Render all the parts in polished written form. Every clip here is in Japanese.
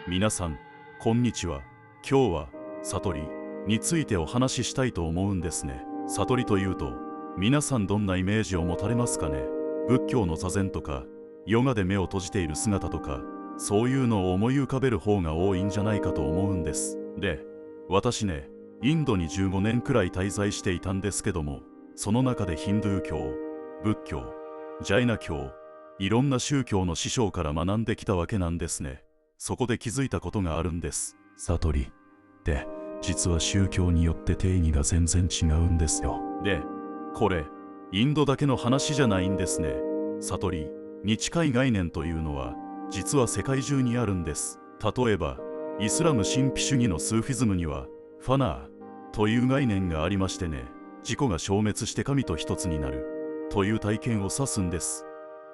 皆さん、こんにちは。今日は、悟りについてお話ししたいと思うんですね。悟りというと、皆さんどんなイメージを持たれますかね。仏教の座禅とか、ヨガで目を閉じている姿とか、そういうのを思い浮かべる方が多いんじゃないかと思うんです。で、私ね、インドに15年くらい滞在していたんですけども、その中でヒンドゥー教、仏教、ジャイナ教、いろんな宗教の師匠から学んできたわけなんですね。そこで気づいたことがあるんです。悟りって実は宗教によって定義が全然違うんですよ。で、これインドだけの話じゃないんですね。悟りに近い概念というのは実は世界中にあるんです。例えばイスラム神秘主義のスーフィズムにはファナーという概念がありましてね、自己が消滅して神と一つになるという体験を指すんです。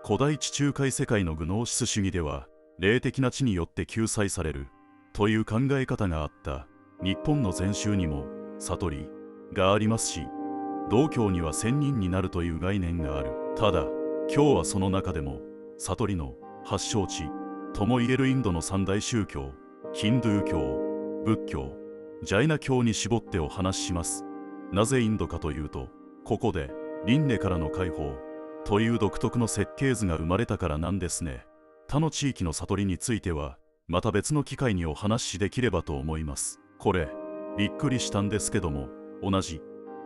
古代地中海世界のグノーシス主義では霊的な知によって救済されるという考え方があった日本の禅宗にも悟りがありますし、道教には仙人になるという概念がある。ただ今日はその中でも悟りの発祥地ともいえるインドの三大宗教、ヒンドゥー教、仏教、ジャイナ教に絞ってお話しします。なぜインドかというと、ここで輪廻からの解放という独特の設計図が生まれたからなんですね。他の地域の悟りについてはまた別の機会にお話しできればと思います。これびっくりしたんですけども、同じ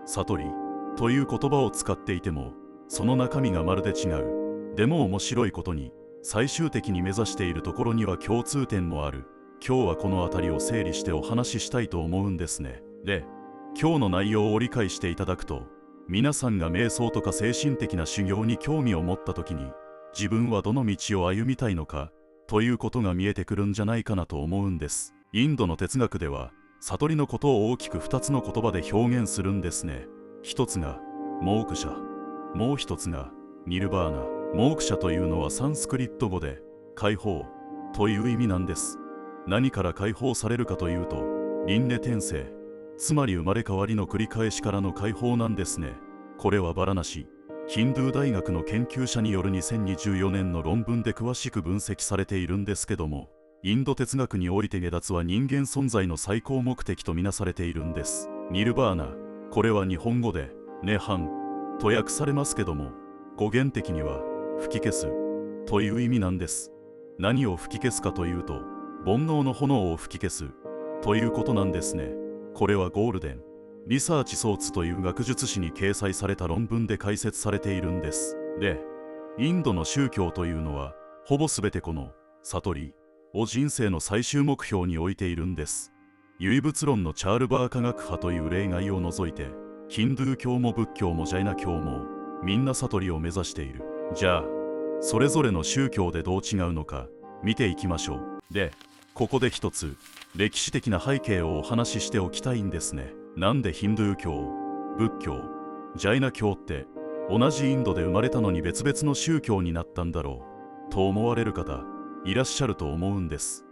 悟りという言葉を使っていてもその中身がまるで違う。でも面白いことに最終的に目指しているところには共通点もある。今日はこの辺りを整理してお話ししたいと思うんですね。で、今日の内容を理解していただくと、皆さんが瞑想とか精神的な修行に興味を持った時に自分はどの道を歩みたいのかということが見えてくるんじゃないかなと思うんです。インドの哲学では悟りのことを大きく2つの言葉で表現するんですね。一つがモークシャ、もう一つがニルバーナ。モークシャというのはサンスクリット語で解放という意味なんです。何から解放されるかというと、輪廻転生、つまり生まれ変わりの繰り返しからの解放なんですね。これはバラナシヒンドゥー大学の研究者による2024年の論文で詳しく分析されているんですけども、インド哲学において解脱は人間存在の最高目的とみなされているんです。ニルバーナ、これは日本語で涅槃と訳されますけども、語源的には吹き消すという意味なんです。何を吹き消すかというと、煩悩の炎を吹き消すということなんですね。これはゴールデンリサーチソーツという学術誌に掲載された論文で解説されているんです。で、インドの宗教というのはほぼ全てこの悟りを人生の最終目標に置いているんです。唯物論のチャールバー科学派という例外を除いて、ヒンドゥー教も仏教もジャイナ教もみんな悟りを目指している。じゃあそれぞれの宗教でどう違うのか見ていきましょう。で、ここで一つ歴史的な背景をお話ししておきたいんですね。なんでヒンドゥー教、仏教、ジャイナ教って同じインドで生まれたのに別々の宗教になったんだろうと思われる方いらっしゃると思うんです。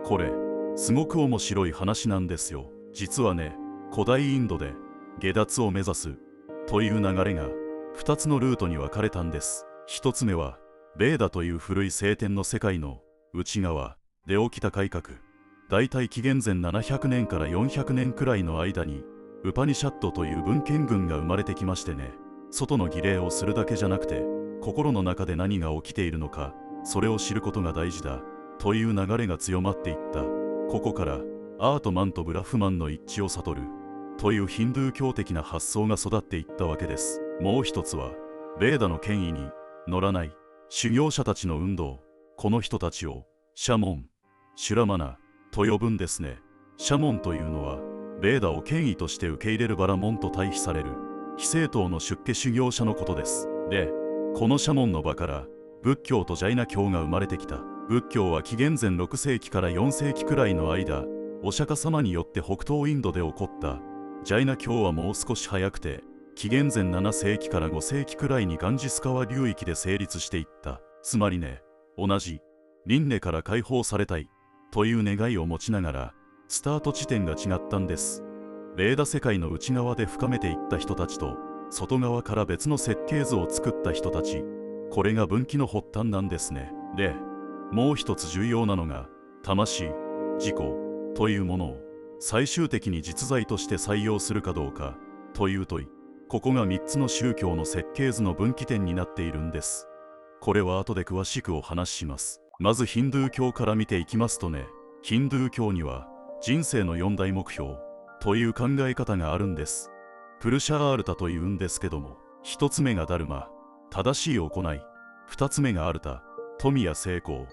これすごく面白い話なんですよ。実はね、古代インドで解脱を目指すという流れが2つのルートに分かれたんです。1つ目はベーダという古い聖典の世界の内側で起きた改革。だいたい紀元前700年から400年くらいの間にウパニシャットという文献群が生まれてきましてね、外の儀礼をするだけじゃなくて心の中で何が起きているのかそれを知ることが大事だという流れが強まっていった。ここからアートマンとブラフマンの一致を悟るというヒンドゥー教的な発想が育っていったわけです。もう一つはベーダの権威に乗らない修行者たちの運動。この人たちをシャモン、シュラマナと呼ぶんですね。シャモンというのはベーダを権威として受け入れるバラモンと対比される非正統の出家修行者のことです。で、このシャモンの場から仏教とジャイナ教が生まれてきた。仏教は紀元前6世紀から4世紀くらいの間、お釈迦様によって北東インドで起こった。ジャイナ教はもう少し早くて紀元前7世紀から5世紀くらいにガンジス川流域で成立していった。つまりね、同じ輪廻から解放されたいという願いを持ちながらスタート地点が違ったんです。ベーダ世界の内側で深めていった人たちと外側から別の設計図を作った人たち、これが分岐の発端なんですね。で、もう一つ重要なのが魂自己というものを最終的に実在として採用するかどうかという問い、ここが3つの宗教の設計図の分岐点になっているんです。これは後で詳しくお話しします。まずヒンドゥー教から見ていきますとね、ヒンドゥー教には人生の4大目標という考え方があるんです。プルシャーアルタというんですけども、1つ目がダルマ、正しい行い、2つ目がアルタ、富や成功、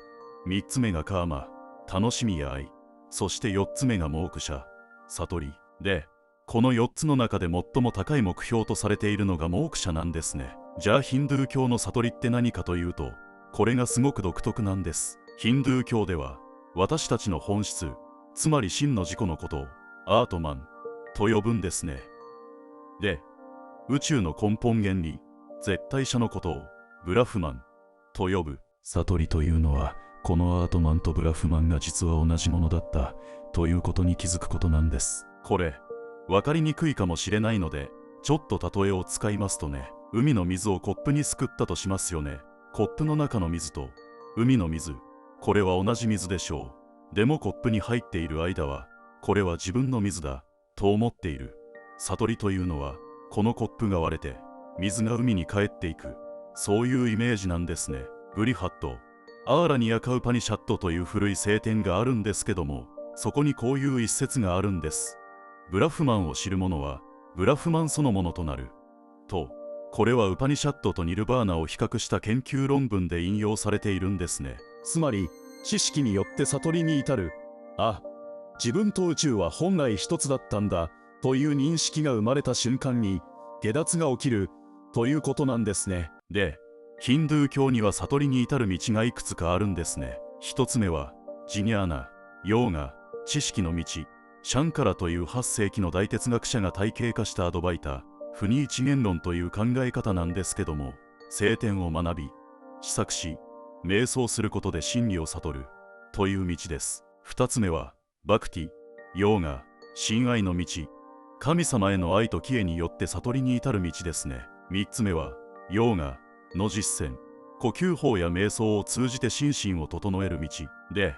3つ目がカーマ、楽しみや愛、そして4つ目がモークシャ、悟りで、この4つの中で最も高い目標とされているのがモークシャなんですね。じゃあヒンドゥー教の悟りって何かというと、これがすごく独特なんです。ヒンドゥー教では私たちの本質、つまり真の自己のことをアートマンと呼ぶんですね。で、宇宙の根本原理、絶対者のことをブラフマンと呼ぶ。悟りというのは、このアートマンとブラフマンが実は同じものだったということに気づくことなんです。これ分かりにくいかもしれないので、ちょっと例えを使いますとね、海の水をコップにすくったとしますよね。コップの中の水と海の水、これは同じ水でしょう。でもコップに入っている間は、これは自分の水だと思っている。悟りというのは、このコップが割れて水が海に帰っていく、そういうイメージなんですね。ブリハット、アーラニアカウパニシャットという古い聖典があるんですけども、そこにこういう一節があるんです。ブラフマンを知る者はブラフマンそのものとなると、これはウパニシャットとニルバーナを比較した研究論文で引用されているんですね。つまり知識によって悟りに至る、あ、自分と宇宙は本来一つだったんだという認識が生まれた瞬間に解脱が起きるということなんですね。で、ヒンドゥー教には悟りに至る道がいくつかあるんですね。一つ目はジニャーナ、ヨーガ、知識の道、シャンカラという8世紀の大哲学者が体系化したアドバイタ、不二一元論という考え方なんですけども、聖典を学び、思索し、瞑想することで真理を悟るという道です。二つ目はバクティ、ヨーガ、親愛の道、神様への愛と帰依によって悟りに至る道ですね。三つ目はヨーガの実践、呼吸法や瞑想を通じて心身を整える道で、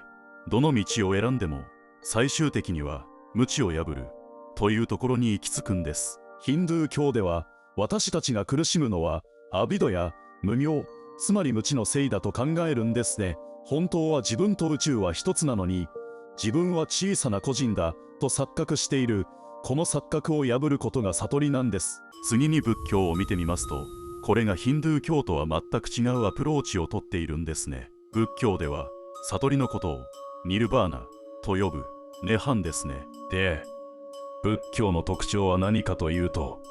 どの道を選んでも最終的には無知を破るというところに行き着くんです。ヒンドゥー教では、私たちが苦しむのはアビドや無明、つまり無知のせいだと考えるんですね。本当は自分と宇宙は一つなのに、自分は小さな個人だと錯覚している。この錯覚を破ることが悟りなんです。次に仏教を見てみますと、これがヒンドゥー教とは全く違うアプローチをとっているんですね。仏教では悟りのことをニルバーナと呼ぶ涅槃ですね。で、仏教の特徴は何かというと、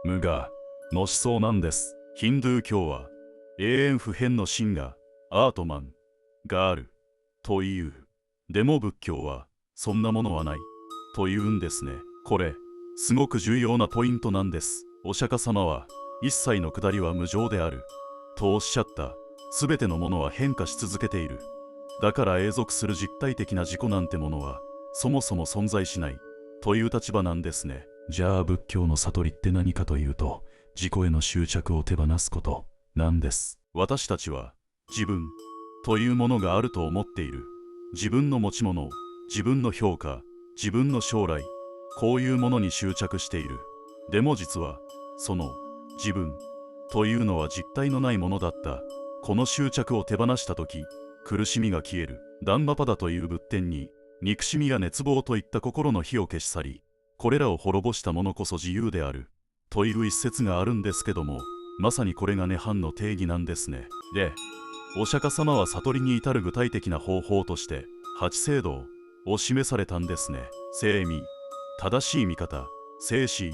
無我の思想なんです。ヒンドゥー教は永遠不変の真がアートマンがあるという。でも仏教はそんなものはないというんですね。これすごく重要なポイントなんです。お釈迦様は一切の下りは無常であるとおっしゃった。すべてのものは変化し続けている。だから永続する実体的な自己なんてものはそもそも存在しないという立場なんですね。じゃあ仏教の悟りって何かというと、自己への執着を手放すことなんです。私たちは自分というものがあると思っている。自分の持ち物、自分の評価、自分の将来、こういうものに執着している。でも実はその自分というのは実体のないものだった。この執着を手放したとき、苦しみが消える。ダンマパダという仏典に、憎しみや熱望といった心の火を消し去り、これらを滅ぼした者こそ自由であるという一節があるんですけども、まさにこれが涅槃の定義なんですね。で、お釈迦様は悟りに至る具体的な方法として八聖道を示されたんですね。正味、正しい見方、正視、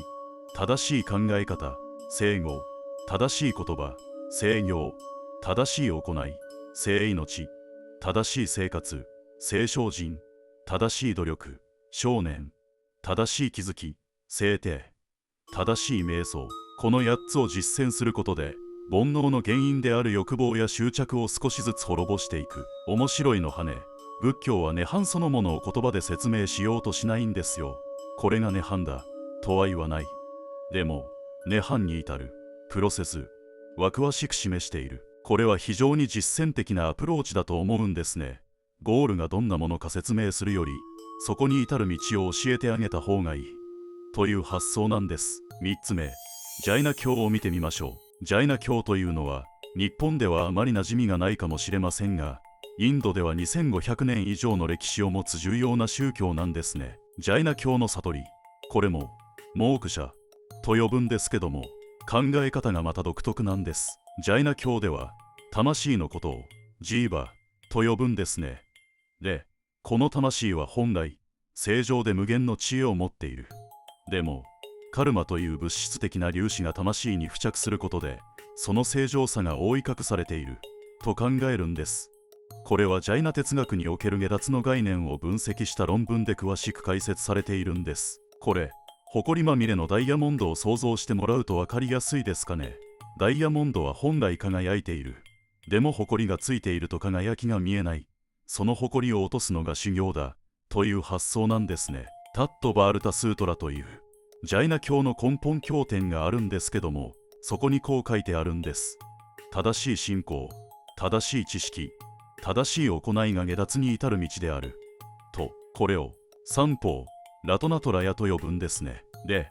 正しい考え方、正語、正しい言葉、正行、正しい行い、正命、正しい生活、正精進、正しい努力、少年、正しい気づき、聖諦、正しい瞑想。この8つを実践することで煩悩の原因である欲望や執着を少しずつ滅ぼしていく。面白いのはね、仏教は涅槃そのものを言葉で説明しようとしないんですよ。これが涅槃だとは言わない。でも涅槃に至るプロセスは詳しく示している。これは非常に実践的なアプローチだと思うんですね。ゴールがどんなものか説明するより、そこに至る道を教えてあげた方がいいという発想なんです。3つ目、ジャイナ教を見てみましょう。ジャイナ教というのは日本ではあまり馴染みがないかもしれませんが、インドでは2500年以上の歴史を持つ重要な宗教なんですね。ジャイナ教の悟り、これもモークシャと呼ぶんですけども、考え方がまた独特なんです。ジャイナ教では魂のことをジーバと呼ぶんですね。で、この魂は本来正常で無限の知恵を持っている。でもカルマという物質的な粒子が魂に付着することで、その正常さが覆い隠されていると考えるんです。これはジャイナ哲学における下脱の概念を分析した論文で詳しく解説されているんです。これ、埃まみれのダイヤモンドを想像してもらうと分かりやすいですかね。ダイヤモンドは本来輝いている。でも埃がついていると輝きが見えない。その埃を落とすのが修行だという発想なんですね。タット・バールタ・スートラというジャイナ教の根本経典があるんですけども、そこにこう書いてあるんです。正しい信仰、正しい知識、正しい行いが下脱に至る道であると。これを三法ラトナトラヤと呼ぶんですね。で、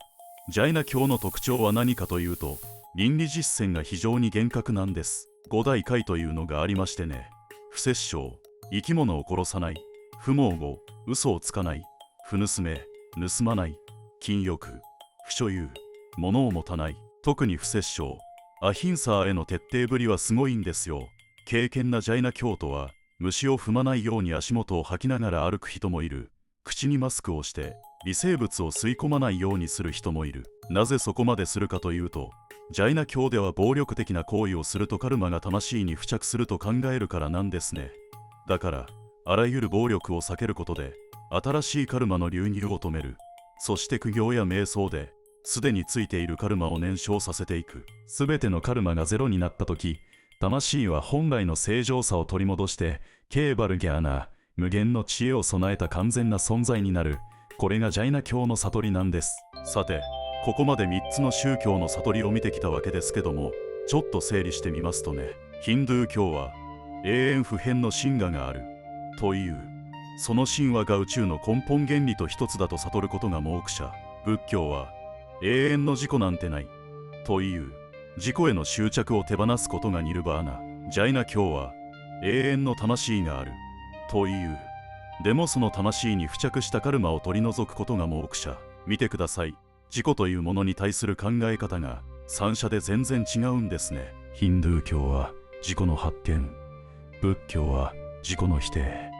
ジャイナ教の特徴は何かというと、倫理実践が非常に厳格なんです。五大戒というのがありましてね、不殺生、生き物を殺さない、不妄語、嘘をつかない、不盗め、盗まない、禁欲、不所有、物を持たない、特に不殺生、アヒンサーへの徹底ぶりはすごいんですよ。敬虔なジャイナ教徒は虫を踏まないように足元を履きながら歩く人もいる。口にマスクをして微生物を吸い込まないようにする人もいる。なぜそこまでするかというと、ジャイナ教では暴力的な行為をするとカルマが魂に付着すると考えるからなんですね。だからあらゆる暴力を避けることで新しいカルマの流入を止める。そして苦行や瞑想ですでについているカルマを燃焼させていく。すべてのカルマがゼロになった時、魂は本来の正常さを取り戻してケーバルギャーナ、無限の知恵を備えた完全な存在になる。これがジャイナ教の悟りなんです。さて、ここまで3つの宗教の悟りを見てきたわけですけども、ちょっと整理してみますとね、ヒンドゥー教は永遠不変の真我があるという、その真我が宇宙の根本原理と一つだと悟ることがモークシャ。仏教は永遠の自己なんてないという、自己への執着を手放すことがニルバーナ。ジャイナ教は永遠の魂があるという、でもその魂に付着したカルマを取り除くことがモークシャ。見てください。自己というものに対する考え方が三者で全然違うんですね。ヒンドゥー教は自己の発展、仏教は自己の否定、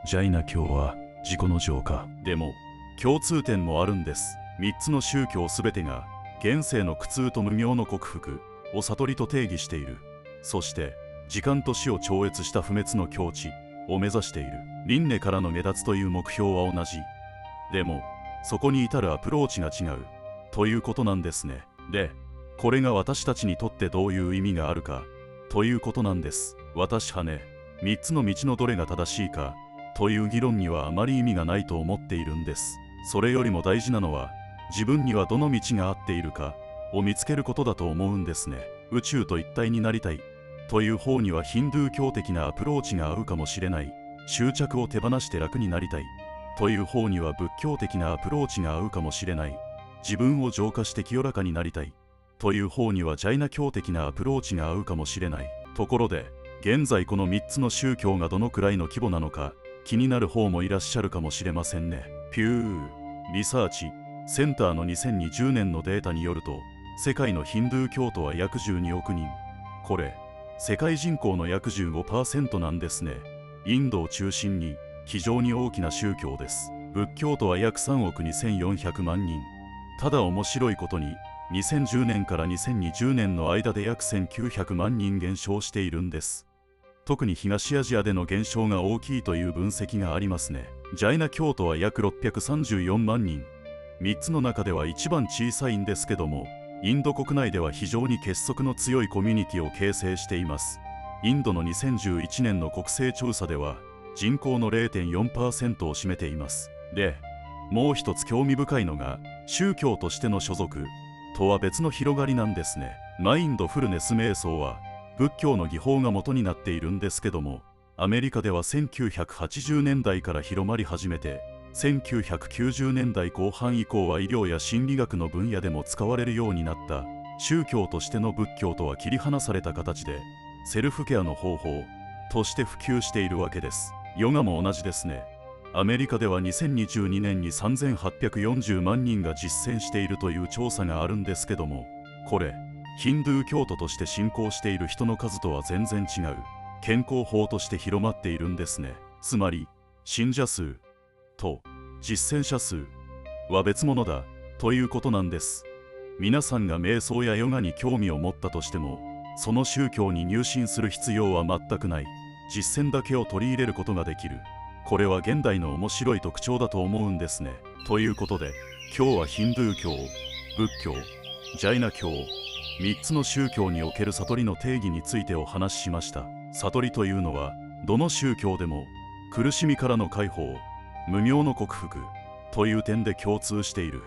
ジャイナ教は自己の浄化。でも共通点もあるんです。3つの宗教すべてが現世の苦痛と無明の克服を悟りと定義している。そして時間と死を超越した不滅の境地を目指している。輪廻からの下脱という目標は同じ。でもそこに至るアプローチが違うということなんですね。で、これが私たちにとってどういう意味があるかということなんです。私はね、3つの道のどれが正しいかという議論にはあまり意味がないと思っているんです。それよりも大事なのは、自分にはどの道が合っているかを見つけることだと思うんですね。宇宙と一体になりたいという方にはヒンドゥー教的なアプローチが合うかもしれない。執着を手放して楽になりたいという方には仏教的なアプローチが合うかもしれない。自分を浄化して清らかになりたいという方にはジャイナ教的なアプローチが合うかもしれない。ところで、現在この3つの宗教がどのくらいの規模なのか気になる方もいらっしゃるかもしれませんね。ピューリサーチセンターの2020年のデータによると、世界のヒンドゥー教徒は約12億人。これ、世界人口の約 15% なんですね。インドを中心に非常に大きな宗教です。仏教徒は約3億2400万人。ただ面白いことに、2010年から2020年の間で約1900万人減少しているんです。特に東アジアでの減少が大きいという分析がありますね。ジャイナ教徒は約634万人。3つの中では一番小さいんですけども、インド国内では非常に結束の強いコミュニティを形成しています。インドの2011年の国勢調査では人口の 0.4% を占めています。で、もう一つ興味深いのが、宗教としての所属とは別の広がりなんですね。マインドフルネス瞑想は仏教の技法が元になっているんですけども、アメリカでは1980年代から広まり始めて、1990年代後半以降は医療や心理学の分野でも使われるようになった宗教としての仏教とは切り離された形でセルフケアの方法として普及しているわけです。ヨガも同じですね。アメリカでは2022年に3840万人が実践しているという調査があるんですけども、これヒンドゥー教徒として信仰している人の数とは全然違う健康法として広まっているんですね。つまり信者数と実践者数は別物だということなんです。皆さんが瞑想やヨガに興味を持ったとしても、その宗教に入信する必要は全くない。実践だけを取り入れることができる。これは現代の面白い特徴だと思うんですね。ということで、今日はヒンドゥー教、仏教、ジャイナ教、3つの宗教における悟りの定義についてお話ししました。悟りというのは、どの宗教でも苦しみからの解放、無明の克服という点で共通している。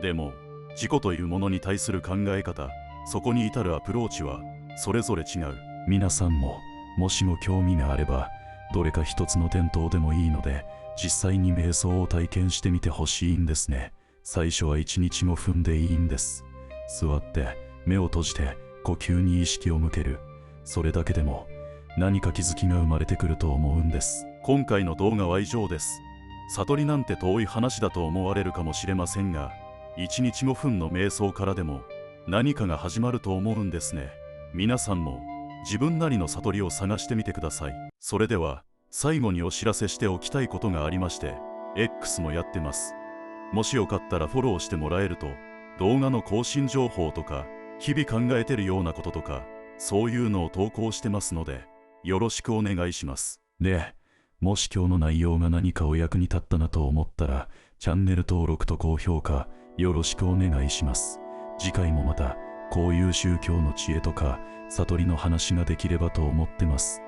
でも、自己というものに対する考え方、そこに至るアプローチはそれぞれ違う。皆さんも、もしも興味があれば、どれか一つの伝統でもいいので、実際に瞑想を体験してみてほしいんですね。最初は1日5分でいいんです。座って目を閉じて呼吸に意識を向ける。それだけでも何か気づきが生まれてくると思うんです。今回の動画は以上です。悟りなんて遠い話だと思われるかもしれませんが、1日5分の瞑想からでも何かが始まると思うんですね。皆さんも自分なりの悟りを探してみてください。それでは最後にお知らせしておきたいことがありまして、 X もやってます。もしよかったらフォローしてもらえると、動画の更新情報とか日々考えてるようなこととか、そういうのを投稿してますので、よろしくお願いします。で、もし今日の内容が何かお役に立ったなと思ったら、チャンネル登録と高評価よろしくお願いします。次回もまたこういう宗教の知恵とか悟りの話ができればと思ってます。